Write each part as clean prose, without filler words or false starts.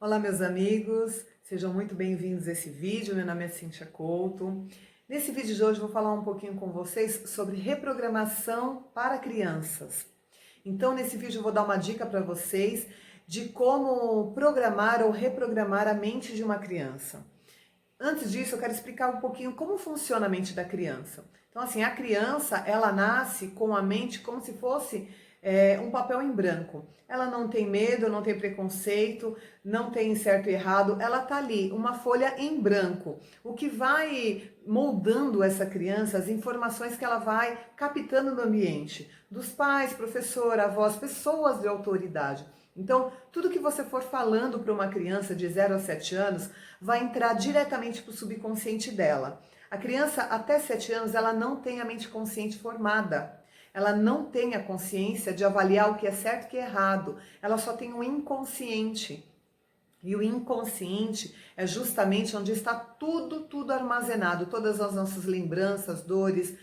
Olá, meus amigos, sejam muito bem-vindos a esse vídeo. Meu nome é Cíntia Couto. Nesse vídeo de hoje eu vou falar um pouquinho com vocês sobre reprogramação para crianças. Então, nesse vídeo eu vou dar uma dica para vocês de como programar ou reprogramar a mente de uma criança. Antes disso, eu quero explicar um pouquinho como funciona a mente da criança. Então, assim, a criança, ela nasce com a mente como se fosse um papel em branco. Ela não tem medo, não tem preconceito, não tem certo e errado. Ela tá ali, uma folha em branco. O que vai moldando essa criança, as informações que ela vai captando no ambiente, dos pais, professor, avós, pessoas de autoridade. Então, tudo que você for falando para uma criança de 0 a 7 anos vai entrar diretamente para o subconsciente dela. A criança até 7 anos, ela não tem a mente consciente formada. Ela não tem a consciência de avaliar o que é certo e o que é errado. Ela só tem o inconsciente. E o inconsciente é justamente onde está tudo armazenado, todas as nossas lembranças, dores,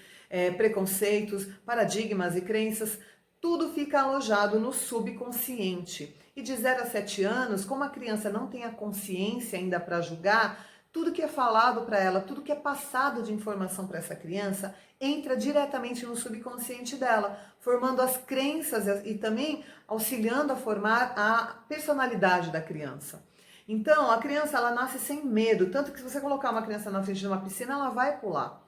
preconceitos, paradigmas e crenças, tudo fica alojado no subconsciente. E de 0 a 7 anos, como a criança não tem a consciência ainda para julgar, tudo que é falado para ela, tudo que é passado de informação para essa criança, entra diretamente no subconsciente dela, formando as crenças e também auxiliando a formar a personalidade da criança. Então, a criança, ela nasce sem medo, tanto que se você colocar uma criança na frente de uma piscina, ela vai pular.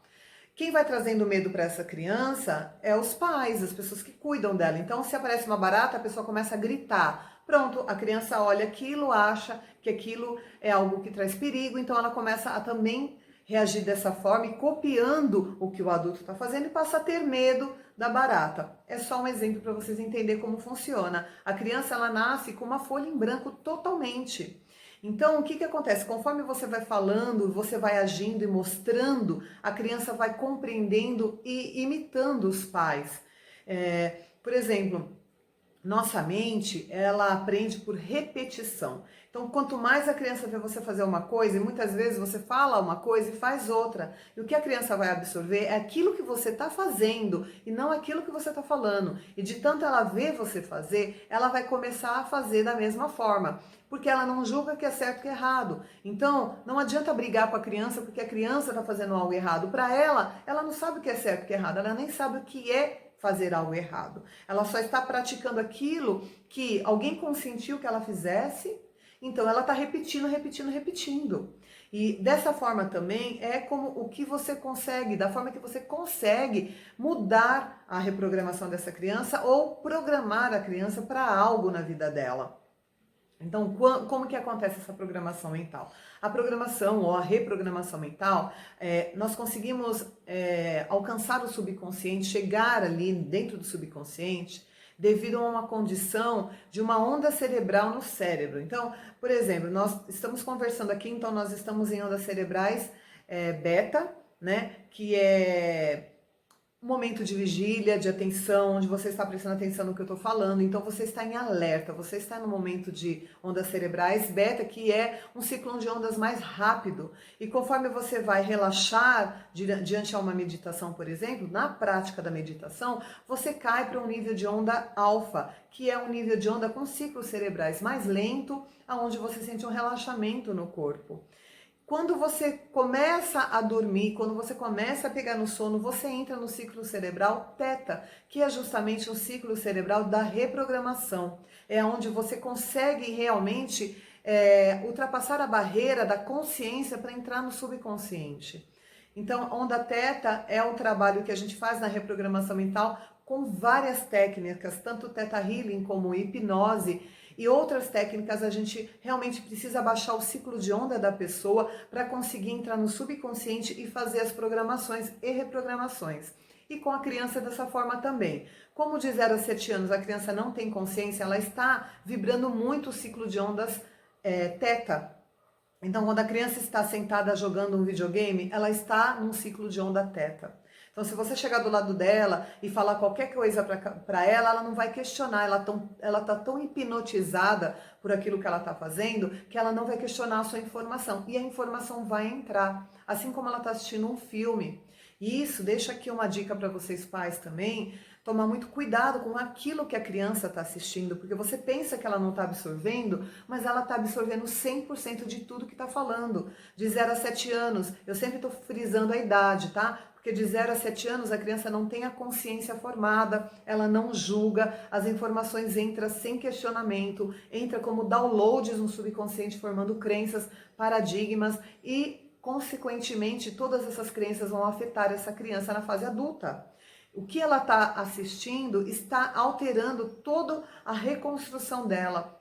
Quem vai trazendo medo para essa criança é os pais, as pessoas que cuidam dela. Então, se aparece uma barata, a pessoa começa a gritar. Pronto, a criança olha aquilo, acha que aquilo é algo que traz perigo, então ela começa a também reagir dessa forma e copiando o que o adulto está fazendo e passa a ter medo da barata. É só um exemplo para vocês entenderem como funciona. A criança, ela nasce com uma folha em branco totalmente. Então, o que acontece? Conforme você vai falando, você vai agindo e mostrando, a criança vai compreendendo e imitando os pais. Por exemplo, nossa mente, ela aprende por repetição. Então, quanto mais a criança vê você fazer uma coisa, e muitas vezes você fala uma coisa e faz outra, e o que a criança vai absorver é aquilo que você está fazendo e não aquilo que você está falando. E de tanto ela ver você fazer, ela vai começar a fazer da mesma forma, porque ela não julga que é certo e que é errado. Então, não adianta brigar com a criança porque a criança está fazendo algo errado. Para ela não sabe o que é certo e o que é errado, ela nem sabe o que é fazer algo errado. Ela só está praticando aquilo que alguém consentiu que ela fizesse, então ela está repetindo. E dessa forma também é como o que você consegue, da forma que você consegue mudar a reprogramação dessa criança ou programar a criança para algo na vida dela. Então, como que acontece essa programação mental? A programação ou a reprogramação mental, nós conseguimos alcançar o subconsciente, chegar ali dentro do subconsciente, devido a uma condição de uma onda cerebral no cérebro. Então, por exemplo, nós estamos conversando aqui, então nós estamos em ondas cerebrais beta, né, que é um momento de vigília, de atenção, onde você está prestando atenção no que eu estou falando, então você está em alerta, você está no momento de ondas cerebrais beta, que é um ciclo de ondas mais rápido, e conforme você vai relaxar diante a uma meditação, por exemplo, na prática da meditação, você cai para um nível de onda alfa, que é um nível de onda com ciclos cerebrais mais lento, aonde você sente um relaxamento no corpo. Quando você começa a dormir, quando você começa a pegar no sono, você entra no ciclo cerebral teta, que é justamente o ciclo cerebral da reprogramação. É onde você consegue realmente ultrapassar a barreira da consciência para entrar no subconsciente. Então, onda teta é um trabalho que a gente faz na reprogramação mental com várias técnicas, tanto teta healing como hipnose, e outras técnicas. A gente realmente precisa baixar o ciclo de onda da pessoa para conseguir entrar no subconsciente e fazer as programações e reprogramações. E com a criança dessa forma também. Como de 0 a 7 anos a criança não tem consciência, ela está vibrando muito o ciclo de ondas teta. Então, quando a criança está sentada jogando um videogame, ela está num ciclo de onda teta. Então, se você chegar do lado dela e falar qualquer coisa para ela, ela não vai questionar. Ela está tão hipnotizada por aquilo que ela está fazendo que ela não vai questionar a sua informação. E a informação vai entrar, assim como ela está assistindo um filme. E isso, deixa aqui uma dica para vocês pais também. tomar muito cuidado com aquilo que a criança está assistindo, porque você pensa que ela não está absorvendo, mas ela está absorvendo 100% de tudo que está falando. De 0 a 7 anos, eu sempre estou frisando a idade, tá? Porque de 0 a 7 anos a criança não tem a consciência formada, ela não julga, as informações entram sem questionamento, entra como downloads no subconsciente, formando crenças, paradigmas e, consequentemente, todas essas crenças vão afetar essa criança na fase adulta. O que ela está assistindo está alterando toda a reconstrução dela,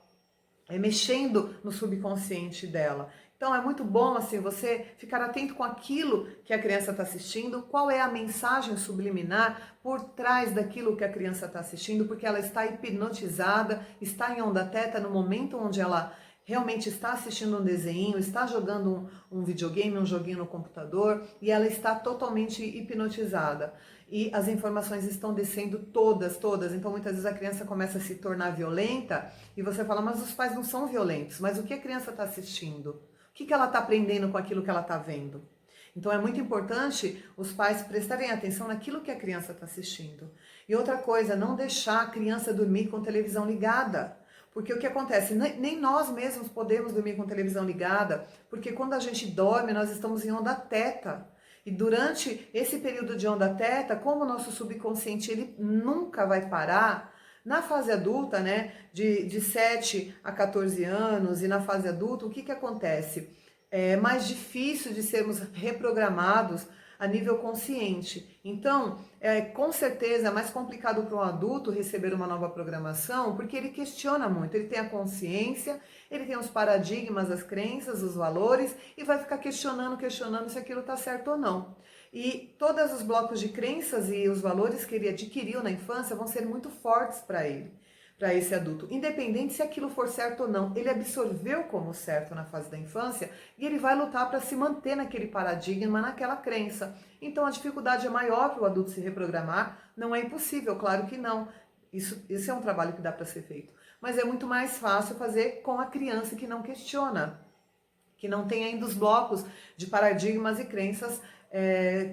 mexendo no subconsciente dela. Então é muito bom assim você ficar atento com aquilo que a criança está assistindo, qual é a mensagem subliminar por trás daquilo que a criança está assistindo, porque ela está hipnotizada, está em onda teta no momento onde ela realmente está assistindo um desenho, está jogando um videogame, um joguinho no computador, e ela está totalmente hipnotizada. E as informações estão descendo todas. Então muitas vezes a criança começa a se tornar violenta e você fala, mas os pais não são violentos. Mas o que a criança está assistindo? O que ela está aprendendo com aquilo que ela está vendo? Então é muito importante os pais prestarem atenção naquilo que a criança está assistindo. E outra coisa, não deixar a criança dormir com televisão ligada. Porque o que acontece? Nem nós mesmos podemos dormir com televisão ligada, porque quando a gente dorme, nós estamos em onda teta. E durante esse período de onda teta, como o nosso subconsciente ele nunca vai parar, na fase adulta, né, de 7 a 14 anos, e na fase adulta, o que acontece? É mais difícil de sermos reprogramados a nível consciente. Então, com certeza é mais complicado para um adulto receber uma nova programação, porque ele questiona muito, ele tem a consciência, ele tem os paradigmas, as crenças, os valores, e vai ficar questionando se aquilo está certo ou não. E todos os blocos de crenças e os valores que ele adquiriu na infância vão ser muito fortes para ele, para esse adulto. Independente se aquilo for certo ou não, ele absorveu como certo na fase da infância e ele vai lutar para se manter naquele paradigma, naquela crença. Então a dificuldade é maior para o adulto se reprogramar. Não é impossível, claro que não. Isso é um trabalho que dá para ser feito. Mas é muito mais fácil fazer com a criança que não questiona, que não tem ainda os blocos de paradigmas e crenças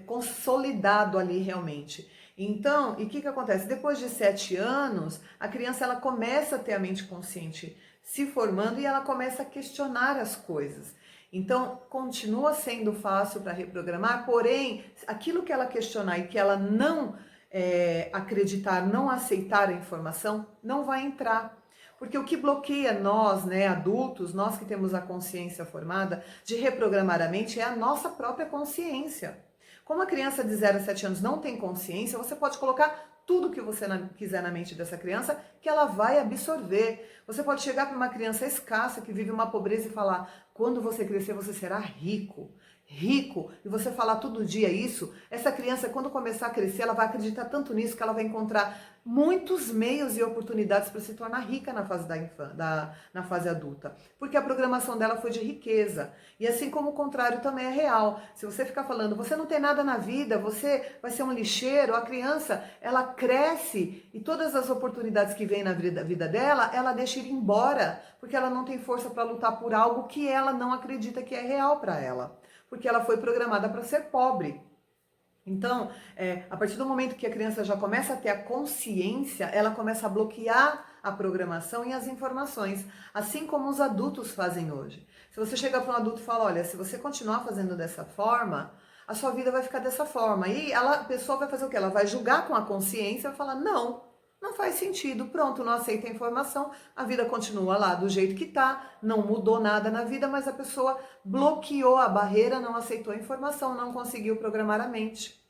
consolidado ali realmente. Então, e o que acontece? Depois de 7 anos, a criança ela começa a ter a mente consciente se formando e ela começa a questionar as coisas. Então, continua sendo fácil para reprogramar, porém, aquilo que ela questionar e que ela não acreditar, não aceitar a informação, não vai entrar. Porque o que bloqueia nós, né, adultos, nós que temos a consciência formada, de reprogramar a mente é a nossa própria consciência. Como a criança de 0 a 7 anos não tem consciência, você pode colocar tudo que você quiser na mente dessa criança que ela vai absorver. Você pode chegar para uma criança escassa que vive uma pobreza e falar, quando você crescer você será rico. Rico, e você falar todo dia isso, essa criança quando começar a crescer, ela vai acreditar tanto nisso que ela vai encontrar muitos meios e oportunidades para se tornar rica na fase na fase adulta, porque a programação dela foi de riqueza. E assim como o contrário também é real. Se você ficar falando, você não tem nada na vida, você vai ser um lixeiro, a criança, ela cresce e todas as oportunidades que vêm na vida dela, ela deixa ir embora, porque ela não tem força para lutar por algo que ela não acredita que é real para ela, porque ela foi programada para ser pobre. Então, a partir do momento que a criança já começa a ter a consciência, ela começa a bloquear a programação e as informações, assim como os adultos fazem hoje. Se você chegar para um adulto e falar, olha, se você continuar fazendo dessa forma, a sua vida vai ficar dessa forma. E a pessoa vai fazer o quê? Ela vai julgar com a consciência e vai falar, não faz sentido, pronto, não aceita a informação, a vida continua lá do jeito que tá, não mudou nada na vida, mas a pessoa bloqueou a barreira, não aceitou a informação, não conseguiu programar a mente.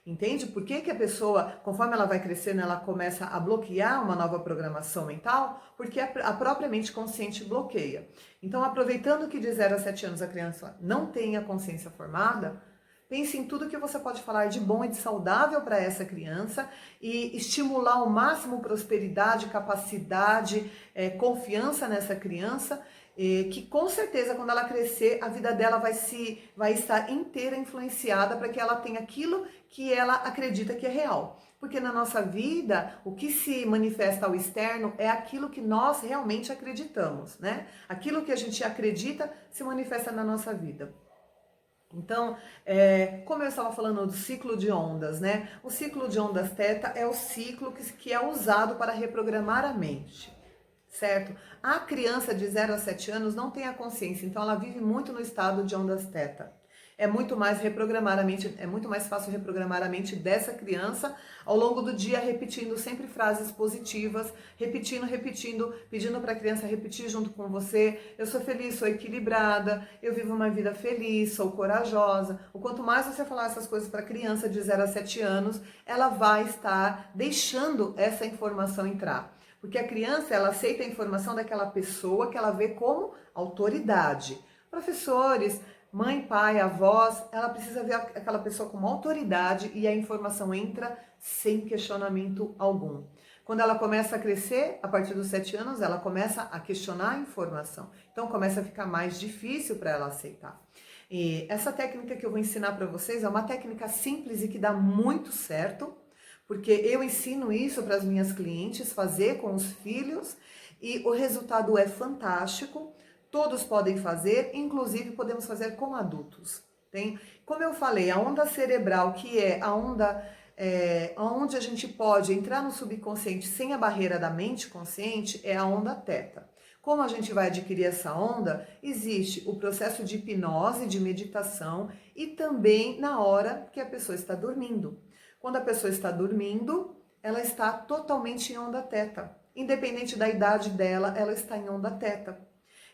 Entende? Por que a pessoa, conforme ela vai crescendo, ela começa a bloquear uma nova programação mental? Porque a própria mente consciente bloqueia. Então, aproveitando que de 0 a 7 anos a criança não tem a consciência formada, pense em tudo que você pode falar de bom e de saudável para essa criança e estimular ao máximo prosperidade, capacidade, confiança nessa criança, que com certeza quando ela crescer a vida dela vai estar inteira influenciada para que ela tenha aquilo que ela acredita que é real. Porque na nossa vida, o que se manifesta ao externo é aquilo que nós realmente acreditamos, né? Aquilo que a gente acredita se manifesta na nossa vida. Então, como eu estava falando do ciclo de ondas, né? O ciclo de ondas teta é o ciclo que é usado para reprogramar a mente, certo? A criança de 0 a 7 anos não tem a consciência, então ela vive muito no estado de ondas teta. É muito mais reprogramar a mente, é muito mais fácil reprogramar a mente dessa criança ao longo do dia, repetindo sempre frases positivas, repetindo, pedindo para a criança repetir junto com você: eu sou feliz, sou equilibrada, eu vivo uma vida feliz, sou corajosa. O quanto mais você falar essas coisas para a criança de 0 a 7 anos, ela vai estar deixando essa informação entrar. Porque a criança, ela aceita a informação daquela pessoa que ela vê como autoridade. Professores, mãe, pai, avós, ela precisa ver aquela pessoa como autoridade e a informação entra sem questionamento algum. Quando ela começa a crescer, a partir dos 7 anos, ela começa a questionar a informação. Então começa a ficar mais difícil para ela aceitar. E essa técnica que eu vou ensinar para vocês é uma técnica simples e que dá muito certo, porque eu ensino isso para as minhas clientes fazer com os filhos e o resultado é fantástico. Todos podem fazer, inclusive podemos fazer com adultos. Tem, como eu falei, a onda cerebral, que é a onda onde a gente pode entrar no subconsciente sem a barreira da mente consciente, é a onda teta. Como a gente vai adquirir essa onda? Existe o processo de hipnose, de meditação e também na hora que a pessoa está dormindo. Quando a pessoa está dormindo, ela está totalmente em onda teta. Independente da idade dela, ela está em onda teta.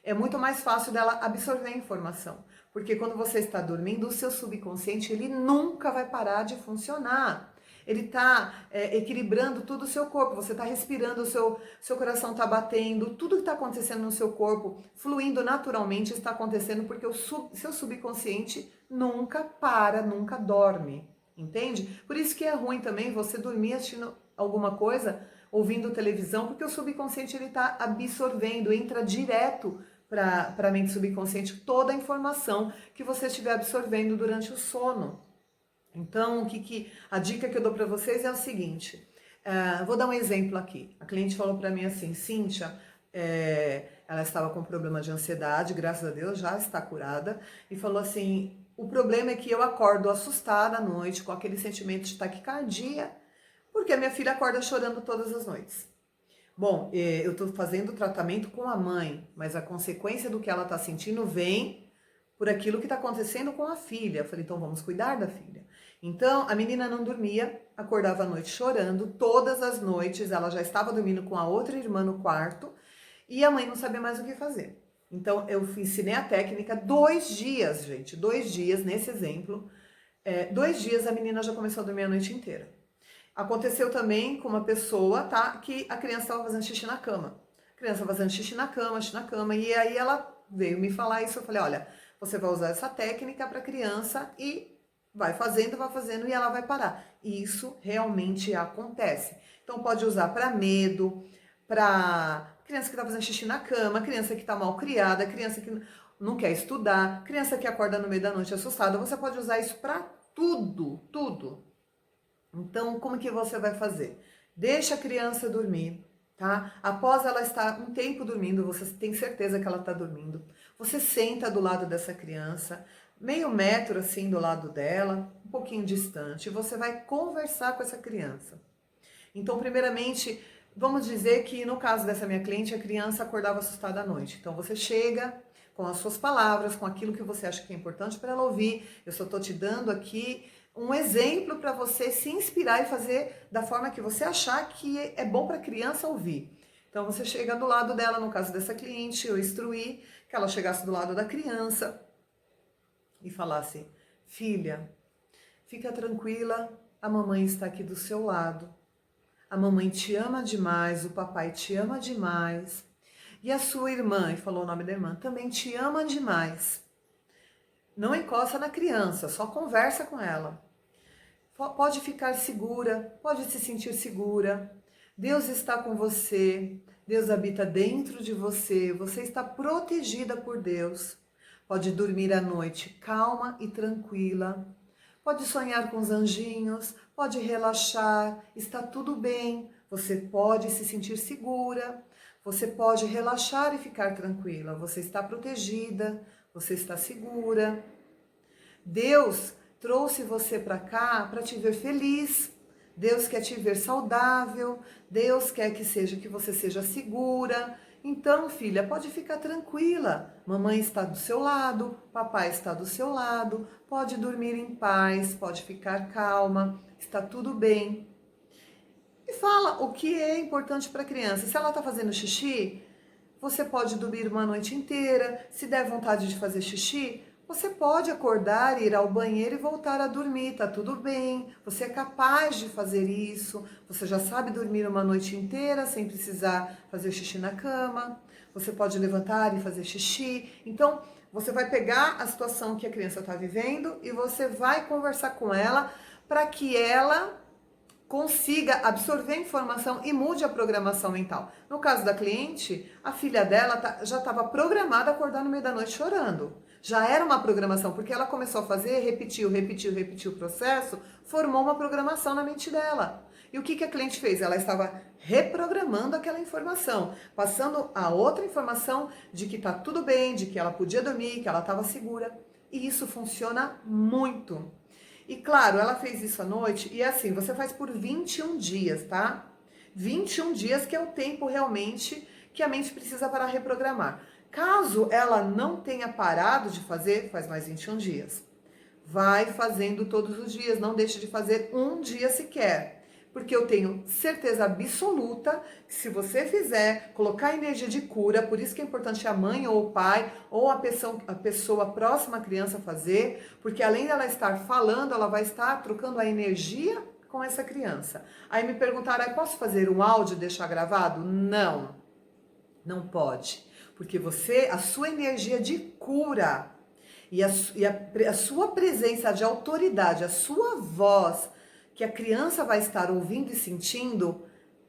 É muito mais fácil dela absorver a informação, porque quando você está dormindo, o seu subconsciente ele nunca vai parar de funcionar. Ele está equilibrando todo o seu corpo, você está respirando, o seu coração está batendo, tudo que está acontecendo no seu corpo, fluindo naturalmente, está acontecendo porque o seu subconsciente nunca para, nunca dorme, entende? Por isso que é ruim também você dormir assistindo alguma coisa, ouvindo televisão, porque o subconsciente ele está absorvendo, entra direto para a mente subconsciente toda a informação que você estiver absorvendo durante o sono. Então, a dica que eu dou para vocês é o seguinte: vou dar um exemplo aqui. A cliente falou para mim assim: Cíntia, ela estava com problema de ansiedade, graças a Deus já está curada, e falou assim: o problema é que eu acordo assustada à noite com aquele sentimento de taquicardia, porque a minha filha acorda chorando todas as noites. Bom, eu estou fazendo tratamento com a mãe, mas a consequência do que ela está sentindo vem por aquilo que está acontecendo com a filha. Eu falei, então vamos cuidar da filha. Então, a menina não dormia, acordava à noite chorando, todas as noites ela já estava dormindo com a outra irmã no quarto e a mãe não sabia mais o que fazer. Então, eu ensinei a técnica 2 dias, gente, 2 dias, nesse exemplo, 2 dias a menina já começou a dormir a noite inteira. Aconteceu também com uma pessoa, tá, que a criança estava fazendo xixi na cama. A criança fazendo xixi na cama, e aí ela veio me falar isso, eu falei, olha, você vai usar essa técnica para a criança e vai fazendo e ela vai parar. E isso realmente acontece. Então pode usar para medo, para criança que está fazendo xixi na cama, criança que está mal criada, criança que não quer estudar, criança que acorda no meio da noite assustada. Você pode usar isso para tudo, tudo. Então, como que você vai fazer? Deixa a criança dormir, tá? Após ela estar um tempo dormindo, você tem certeza que ela está dormindo. Você senta do lado dessa criança, meio metro assim do lado dela, um pouquinho distante. Você vai conversar com essa criança. Então, primeiramente, vamos dizer que no caso dessa minha cliente, a criança acordava assustada à noite. Então, você chega com as suas palavras, com aquilo que você acha que é importante para ela ouvir. Eu só estou te dando aqui um exemplo para você se inspirar e fazer da forma que você achar que é bom para a criança ouvir. Então, você chega do lado dela, no caso dessa cliente, eu instruí que ela chegasse do lado da criança e falasse: filha, fica tranquila, a mamãe está aqui do seu lado. A mamãe te ama demais, o papai te ama demais. E a sua irmã, e falou o nome da irmã, também te ama demais. Não encosta na criança, só conversa com ela. Pode ficar segura, pode se sentir segura. Deus está com você, Deus habita dentro de você, você está protegida por Deus. Pode dormir à noite calma e tranquila. Pode sonhar com os anjinhos, pode relaxar, está tudo bem. Você pode se sentir segura, você pode relaxar e ficar tranquila. Você está protegida, você está segura. Deus trouxe você para cá para te ver feliz. Deus quer te ver saudável. Deus quer que você seja segura. Então, filha, pode ficar tranquila. Mamãe está do seu lado, papai está do seu lado. Pode dormir em paz, pode ficar calma. Está tudo bem. E fala o que é importante para a criança. Se ela está fazendo xixi, você pode dormir uma noite inteira. Se der vontade de fazer xixi, você pode acordar, ir ao banheiro e voltar a dormir. Tá tudo bem. Você é capaz de fazer isso. Você já sabe dormir uma noite inteira sem precisar fazer xixi na cama. Você pode levantar e fazer xixi. Então, você vai pegar a situação que a criança está vivendo e você vai conversar com ela para que ela consiga absorver a informação e mude a programação mental. No caso da cliente, a filha dela já estava programada a acordar no meio da noite chorando. Já era uma programação, porque ela começou a fazer, repetiu o processo, formou uma programação na mente dela. E o que a cliente fez? Ela estava reprogramando aquela informação, passando a outra informação de que está tudo bem, de que ela podia dormir, que ela estava segura. E isso funciona muito. E claro, ela fez isso à noite e assim, você faz por 21 dias, tá? 21 dias que é o tempo realmente que a mente precisa para reprogramar. Caso ela não tenha parado de fazer, faz mais 21 dias. Vai fazendo todos os dias, não deixe de fazer um dia sequer. Porque eu tenho certeza absoluta que se você fizer, colocar energia de cura, por isso que é importante a mãe ou o pai ou a pessoa próxima à criança fazer, porque além dela estar falando, ela vai estar trocando a energia com essa criança. Aí me perguntaram, posso fazer um áudio e deixar gravado? Não, não pode. Porque a sua energia de cura e a sua presença de autoridade, a sua voz, que a criança vai estar ouvindo e sentindo,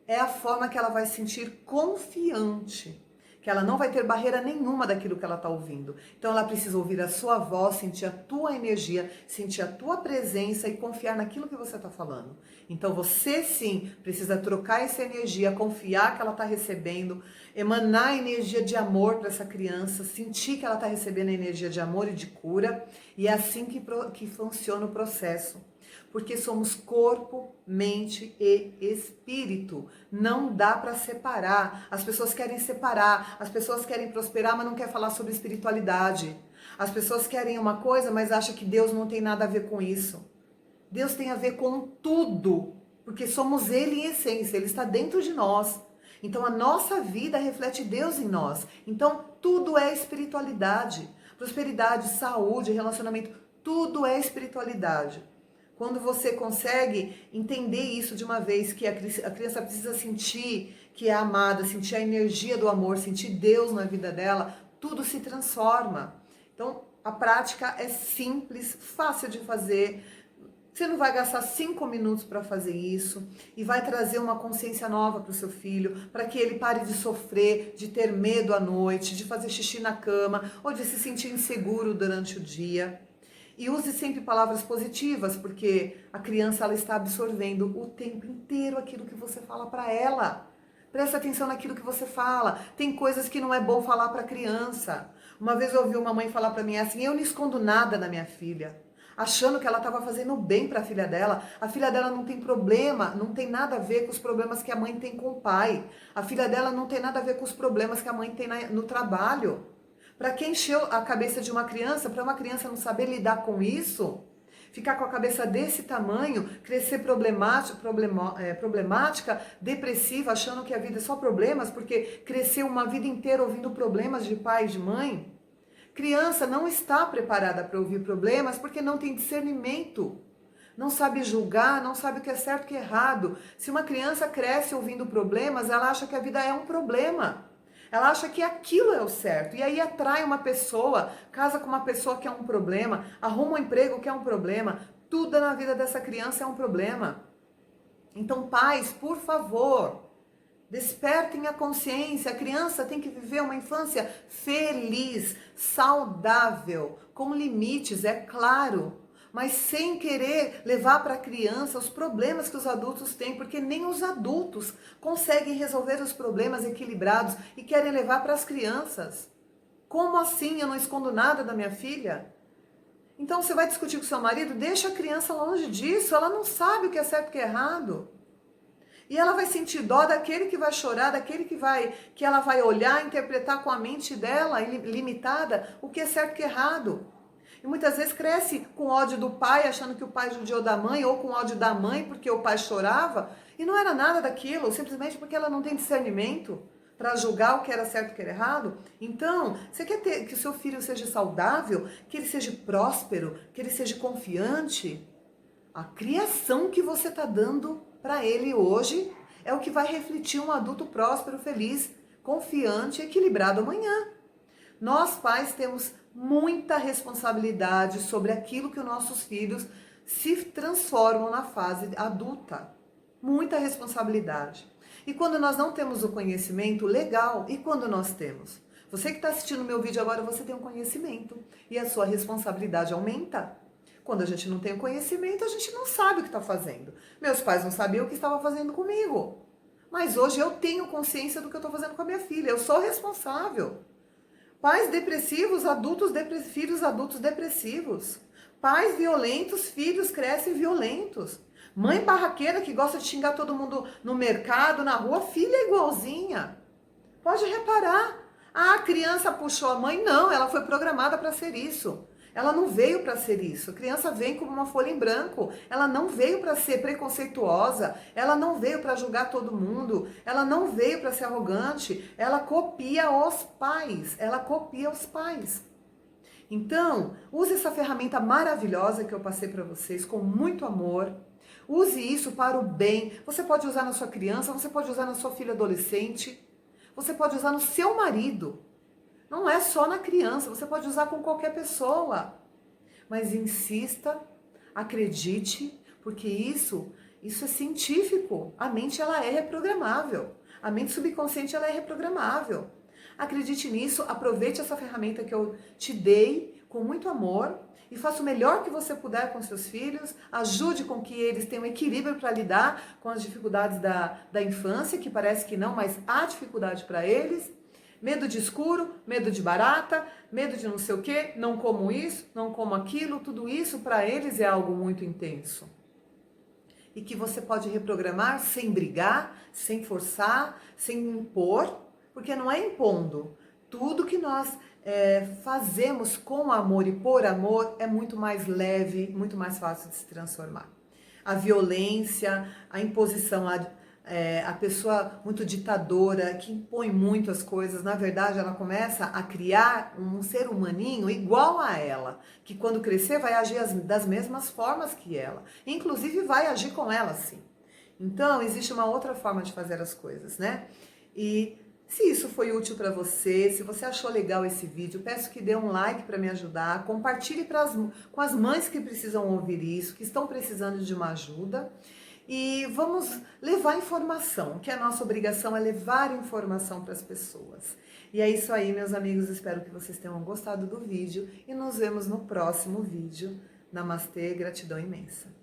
é a forma que ela vai sentir confiante, que ela não vai ter barreira nenhuma daquilo que ela está ouvindo. Então ela precisa ouvir a sua voz, sentir a tua energia, sentir a tua presença e confiar naquilo que você está falando. Então você sim precisa trocar essa energia, confiar que ela está recebendo, emanar energia de amor para essa criança, sentir que ela está recebendo energia de amor e de cura, e é assim que funciona o processo. Porque somos corpo, mente e espírito. Não dá para separar. As pessoas querem separar, as pessoas querem prosperar, mas não querem falar sobre espiritualidade. As pessoas querem uma coisa, mas acham que Deus não tem nada a ver com isso. Deus tem a ver com tudo, porque somos Ele em essência, Ele está dentro de nós. Então a nossa vida reflete Deus em nós. Então tudo é espiritualidade. Prosperidade, saúde, relacionamento, tudo é espiritualidade. Quando você consegue entender isso de uma vez, que a criança precisa sentir que é amada, sentir a energia do amor, sentir Deus na vida dela, tudo se transforma. Então, a prática é simples, fácil de fazer. Você não vai gastar 5 minutos para fazer isso e vai trazer uma consciência nova para o seu filho, para que ele pare de sofrer, de ter medo à noite, de fazer xixi na cama ou de se sentir inseguro durante o dia. E use sempre palavras positivas, porque a criança ela está absorvendo o tempo inteiro aquilo que você fala para ela. Presta atenção naquilo que você fala. Tem coisas que não é bom falar para a criança. Uma vez eu ouvi uma mãe falar para mim assim, eu não escondo nada da minha filha. Achando que ela estava fazendo bem para a filha dela. A filha dela não tem problema, não tem nada a ver com os problemas que a mãe tem com o pai. A filha dela não tem nada a ver com os problemas que a mãe tem no trabalho. Para quem encheu a cabeça de uma criança, para uma criança não saber lidar com isso, ficar com a cabeça desse tamanho, crescer problemática, depressiva, achando que a vida é só problemas, porque cresceu uma vida inteira ouvindo problemas de pai e de mãe. Criança não está preparada para ouvir problemas porque não tem discernimento. Não sabe julgar, não sabe o que é certo e o que é errado. Se uma criança cresce ouvindo problemas, ela acha que a vida é um problema. Ela acha que aquilo é o certo. E aí atrai uma pessoa, casa com uma pessoa que é um problema, arruma um emprego que é um problema. Tudo na vida dessa criança é um problema. Então, pais, por favor, despertem a consciência. A criança tem que viver uma infância feliz, saudável, com limites, é claro. Mas sem querer levar para a criança os problemas que os adultos têm, porque nem os adultos conseguem resolver os problemas equilibrados e querem levar para as crianças. Como assim? Eu não escondo nada da minha filha? Então você vai discutir com seu marido, deixa a criança longe disso, ela não sabe o que é certo e o que é errado. E ela vai sentir dó daquele que vai chorar, daquele que ela vai olhar, interpretar com a mente dela, limitada, o que é certo e o que é errado. E muitas vezes cresce com ódio do pai, achando que o pai judiou da mãe, ou com ódio da mãe porque o pai chorava, e não era nada daquilo, simplesmente porque ela não tem discernimento para julgar o que era certo e o que era errado. Então, você quer que o seu filho seja saudável, que ele seja próspero, que ele seja confiante? A criação que você está dando para ele hoje é o que vai refletir um adulto próspero, feliz, confiante e equilibrado amanhã. Nós, pais, temos muita responsabilidade sobre aquilo que os nossos filhos se transformam na fase adulta. Muita responsabilidade. E quando nós não temos o conhecimento, legal. E quando nós temos? Você que está assistindo o meu vídeo agora, você tem um conhecimento. E a sua responsabilidade aumenta. Quando a gente não tem o conhecimento, a gente não sabe o que está fazendo. Meus pais não sabiam o que estavam fazendo comigo. Mas hoje eu tenho consciência do que eu estou fazendo com a minha filha. Eu sou responsável. Pais depressivos, filhos adultos depressivos. Pais violentos, filhos crescem violentos. Mãe barraqueira que gosta de xingar todo mundo no mercado, na rua, filha é igualzinha. Pode reparar. Ah, a criança puxou a mãe. Não, ela foi programada para ser isso. Ela não veio para ser isso. A criança vem como uma folha em branco. Ela não veio para ser preconceituosa. Ela não veio para julgar todo mundo. Ela não veio para ser arrogante. Ela copia os pais. Ela copia os pais. Então, use essa ferramenta maravilhosa que eu passei para vocês com muito amor. Use isso para o bem. Você pode usar na sua criança, você pode usar na sua filha adolescente. Você pode usar no seu marido. Não é só na criança, você pode usar com qualquer pessoa. Mas insista, acredite, porque isso é científico. A mente ela é reprogramável. A mente subconsciente ela é reprogramável. Acredite nisso, aproveite essa ferramenta que eu te dei com muito amor e faça o melhor que você puder com seus filhos. Ajude com que eles tenham equilíbrio para lidar com as dificuldades da infância, que parece que não, mas há dificuldade para eles. Medo de escuro, medo de barata, medo de não sei o quê, não como isso, não como aquilo, tudo isso para eles é algo muito intenso. E que você pode reprogramar sem brigar, sem forçar, sem impor, porque não é impondo. Tudo que nós fazemos com amor e por amor é muito mais leve, muito mais fácil de se transformar. A violência, a imposição, a pessoa muito ditadora, que impõe muito as coisas, na verdade ela começa a criar um ser humaninho igual a ela, que quando crescer vai agir das mesmas formas que ela, inclusive vai agir com ela sim. Então existe uma outra forma de fazer as coisas, né? E se isso foi útil para você, se você achou legal esse vídeo, peço que dê um like para me ajudar, compartilhe com as mães que precisam ouvir isso, que estão precisando de uma ajuda. E vamos levar informação, que a nossa obrigação é levar informação para as pessoas. E é isso aí, meus amigos, espero que vocês tenham gostado do vídeo e nos vemos no próximo vídeo. Namastê, gratidão imensa.